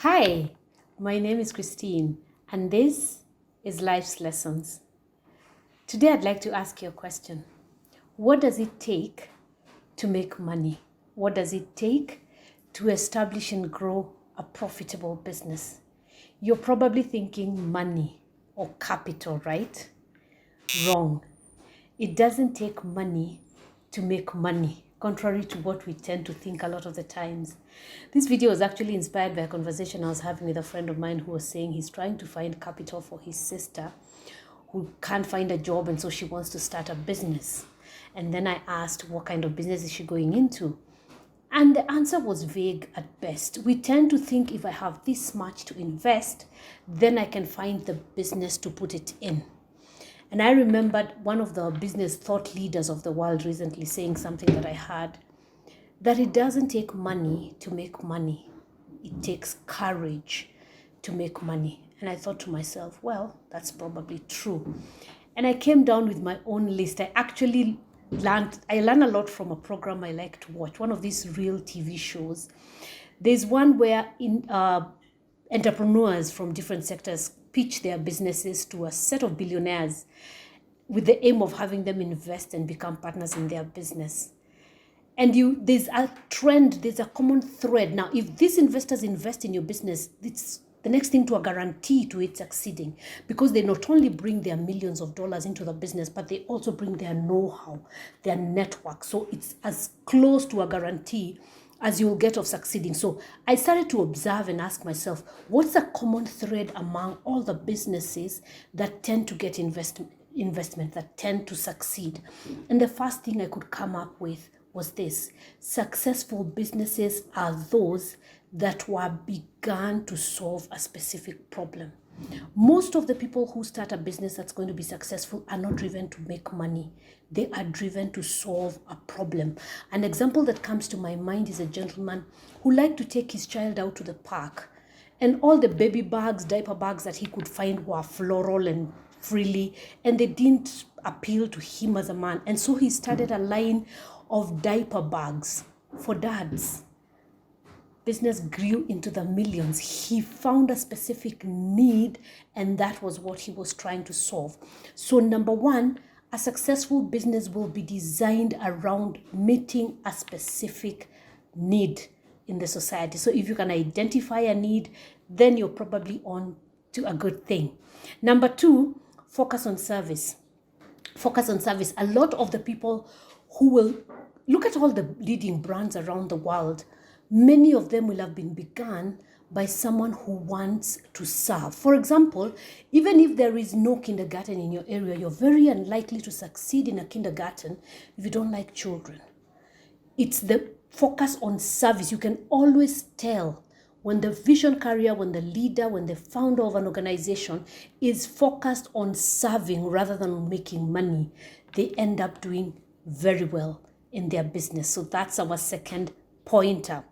Hi, my name is Christine, and this is Life's Lessons. Today, I'd like to ask you a question. What does it take to make money? What does it take to establish and grow a profitable business? You're probably thinking money or capital, right? Wrong. It doesn't take money to make money, contrary to what we tend to think a lot of the times. This video was actually inspired by a conversation I was having with a friend of mine who was saying he's trying to find capital for his sister who can't find a job, and so she wants to start a business. And then I asked, what kind of business is she going into? And the answer was vague at best. We tend to think if I have this much to invest, then I can find the business to put it in. And I remembered one of the business thought leaders of the world recently saying something that I heard, that it doesn't take money to make money. It takes courage to make money. And I thought to myself, well, that's probably true. And I came down with my own list. I learned a lot from a program I like to watch, one of these real TV shows. There's one where entrepreneurs from different sectors pitch their businesses to a set of billionaires with the aim of having them invest and become partners in their business. And there's a trend, there's a common thread. Now, if these investors invest in your business, it's the next thing to a guarantee to it succeeding, because they not only bring their millions of dollars into the business, but they also bring their know-how, their network. So it's as close to a guarantee as you will get of succeeding. So I started to observe and ask myself, what's a common thread among all the businesses that tend to get investment, that tend to succeed? And the first thing I could come up with was this: successful businesses are those that were begun to solve a specific problem. Most of the people who start a business that's going to be successful are not driven to make money. They are driven to solve a problem. An example that comes to my mind is a gentleman who liked to take his child out to the park, and all the baby bags, diaper bags that he could find were floral and frilly, and they didn't appeal to him as a man. And so he started a line of diaper bags for dads. Business grew into the millions. He found a specific need, and that was what he was trying to solve. So number one, a successful business will be designed around meeting a specific need in the society. So if you can identify a need, then you're probably on to a good thing. Number two, focus on service. Focus on service. A lot of the people who will look at all the leading brands around the world, many of them will have been begun by someone who wants to serve. For example, even if there is no kindergarten in your area, you're very unlikely to succeed in a kindergarten if you don't like children. It's the focus on service. You can always tell when the vision carrier, when the leader, when the founder of an organization is focused on serving rather than on making money, they end up doing very well in their business. So that's our second pointer.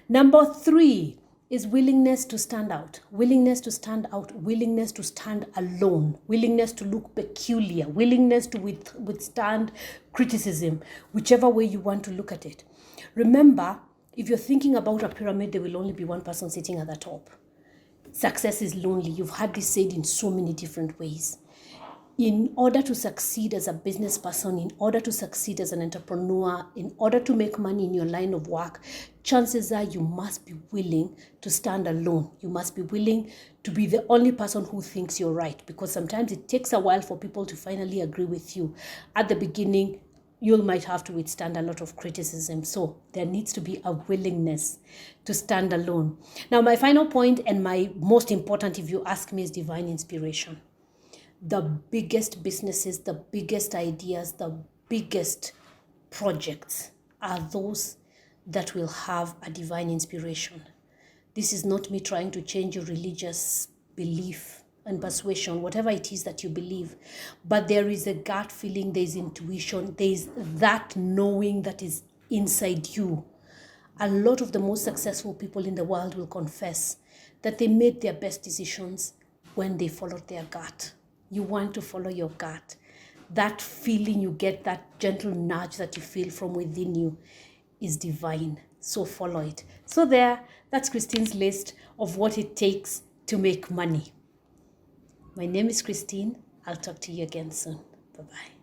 Number three is willingness to stand out. Willingness to stand out, willingness to stand alone, willingness to look peculiar, willingness to withstand criticism, whichever way you want to look at it. Remember, if you're thinking about a pyramid, there will only be one person sitting at the top. Success is lonely. You've heard this said in so many different ways. In order to succeed as a business person, in order to succeed as an entrepreneur, in order to make money in your line of work, chances are you must be willing to stand alone. You must be willing to be the only person who thinks you're right, because sometimes it takes a while for people to finally agree with you. At the beginning, you might have to withstand a lot of criticism. So there needs to be a willingness to stand alone. Now, my final point, and my most important, if you ask me, is divine inspiration. The biggest businesses, the biggest ideas, the biggest projects are those that will have a divine inspiration. This is not me trying to change your religious belief and persuasion, whatever it is that you believe, but there is a gut feeling, there is intuition, there is that knowing that is inside you. A lot of the most successful people in the world will confess that they made their best decisions when they followed their gut. You want to follow your gut. That feeling you get, that gentle nudge that you feel from within you, is divine. So follow it. So That's Christine's list of what it takes to make money. My name is Christine. I'll talk to you again soon. Bye-bye.